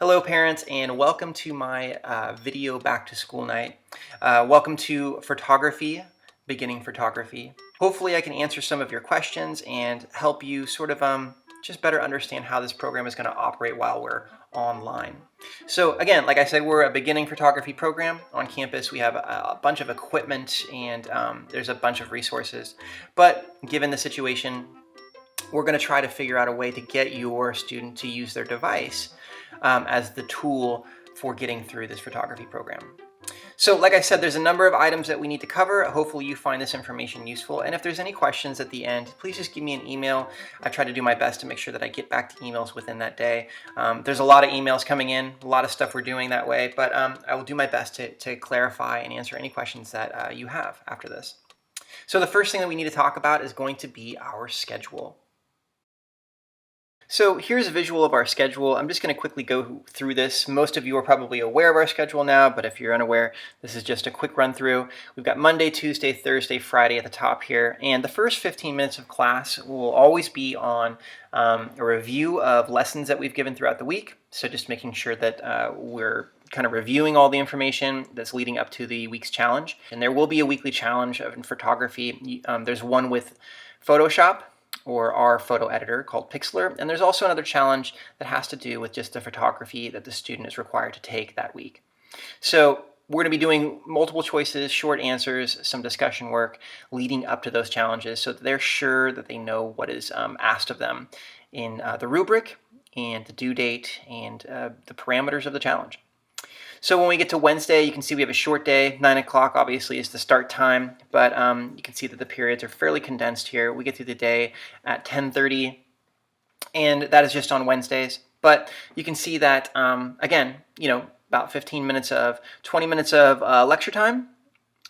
Hello parents, and welcome to my video back to school night. Welcome to photography, beginning photography. Hopefully I can answer some of your questions and help you sort of just better understand how this program is going to operate while we're online. So again, like I said, we're a beginning photography program on campus. We have a bunch of equipment and there's a bunch of resources. But given the situation, we're going to try to figure out a way to get your student to use their device as the tool for getting through this photography program. So like I said, there's a number of items that we need to cover. Hopefully you find this information useful. And if there's any questions at the end, please just give me an email. I try to do my best to make sure that I get back to emails within that day. There's a lot of emails coming in, a lot of stuff we're doing that way, but I will do my best to clarify and answer any questions that you have after this. So the first thing that we need to talk about is going to be our schedule. So here's a visual of our schedule. I'm just going to quickly go through this. Most of you are probably aware of our schedule now, but if you're unaware, this is just a quick run through. We've got Monday, Tuesday, Thursday, Friday at the top here, and the first 15 minutes of class will always be on a review of lessons that we've given throughout the week. So just making sure that we're kind of reviewing all the information that's leading up to the week's challenge. And there will be a weekly challenge in photography. There's one with Photoshop, or our photo editor called Pixlr. And there's also another challenge that has to do with just the photography that the student is required to take that week. So we're going to be doing multiple choices, short answers, some discussion work leading up to those challenges so that they're sure that they know what is asked of them in the rubric and the due date and the parameters of the challenge. So when we get to Wednesday, you can see we have a short day. 9 o'clock obviously is the start time, but you can see that the periods are fairly condensed here. We get through the day at 10:30, and that is just on Wednesdays. But you can see that, again, about 20 minutes of lecture time,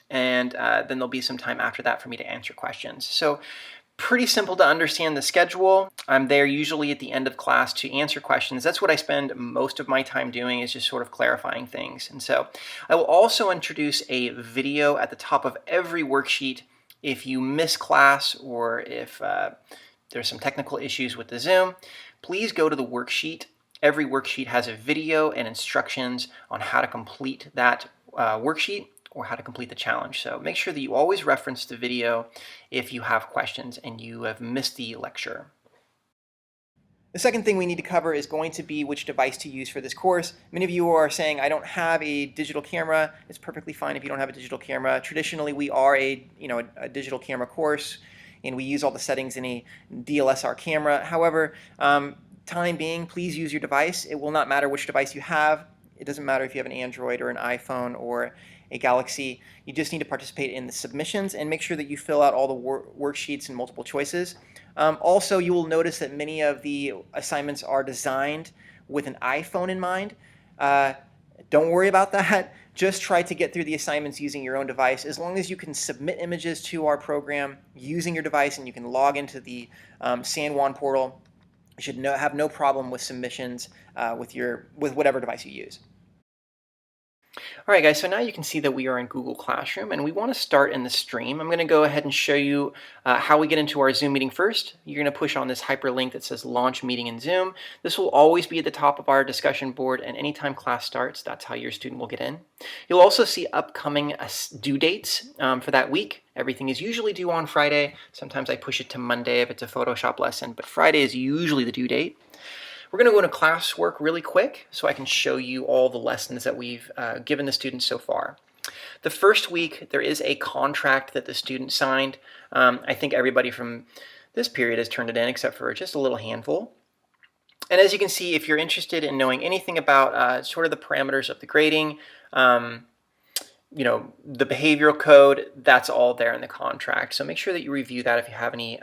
and then there'll be some time after that for me to answer questions. So pretty simple to understand the schedule. I'm there usually at the end of class to answer questions. That's what I spend most of my time doing, is just sort of clarifying things. And so I will also introduce a video at the top of every worksheet. If you miss class or if there's some technical issues with the Zoom, please go to the worksheet. Every worksheet has a video and instructions on how to complete that worksheet or how to complete the challenge. So make sure that you always reference the video if you have questions and you have missed the lecture. The second thing we need to cover is going to be which device to use for this course. Many of you are saying, I don't have a digital camera. It's perfectly fine if you don't have a digital camera. Traditionally, we are a digital camera course, and we use all the settings in a DSLR camera. However, time being, please use your device. It will not matter which device you have. It doesn't matter if you have an Android or an iPhone or a Galaxy. You just need to participate in the submissions and make sure that you fill out all the worksheets and multiple choices. Also, you will notice that many of the assignments are designed with an iPhone in mind. Don't worry about that. Just try to get through the assignments using your own device. As long as you can submit images to our program using your device and you can log into the San Juan portal, you should have no problem with submissions with whatever device you use. All right, guys, so now you can see that we are in Google Classroom, and we want to start in the stream. I'm going to go ahead and show you how we get into our Zoom meeting first. You're going to push on this hyperlink that says Launch Meeting in Zoom. This will always be at the top of our discussion board, and anytime class starts, that's how your student will get in. You'll also see upcoming due dates for that week. Everything is usually due on Friday. Sometimes I push it to Monday if it's a Photoshop lesson, but Friday is usually the due date. We're going to go into classwork really quick so I can show you all the lessons that we've given the students so far. The first week, there is a contract that the student signed. I think everybody from this period has turned it in except for just a little handful. And as you can see, if you're interested in knowing anything about sort of the parameters of the grading, the behavioral code, that's all there in the contract. So make sure that you review that if you have any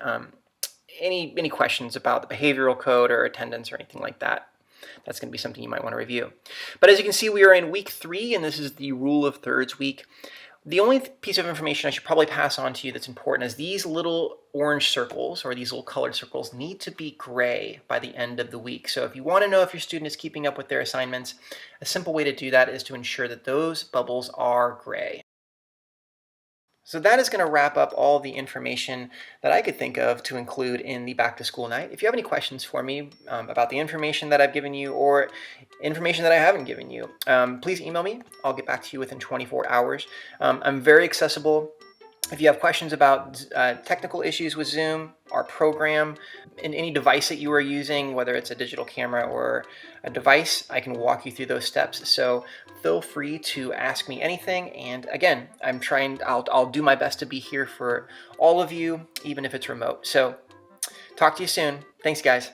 questions about the behavioral code or attendance or anything like that. That's going to be something you might want to review. But as you can see, we are in week 3, and this is the rule of thirds week. The only piece of information I should probably pass on to you that's important is these little orange circles, or these little colored circles, need to be gray by the end of the week. So if you want to know if your student is keeping up with their assignments, a simple way to do that is to ensure that those bubbles are gray. So that is going to wrap up all the information that I could think of to include in the back to school night. If you have any questions for me about the information that I've given you or information that I haven't given you, please email me. I'll get back to you within 24 hours. I'm very accessible. If you have questions about technical issues with Zoom, our program, and any device that you are using, whether it's a digital camera or a device, I can walk you through those steps. So feel free to ask me anything. And again, I'll do my best to be here for all of you, even if it's remote. So talk to you soon. Thanks, guys.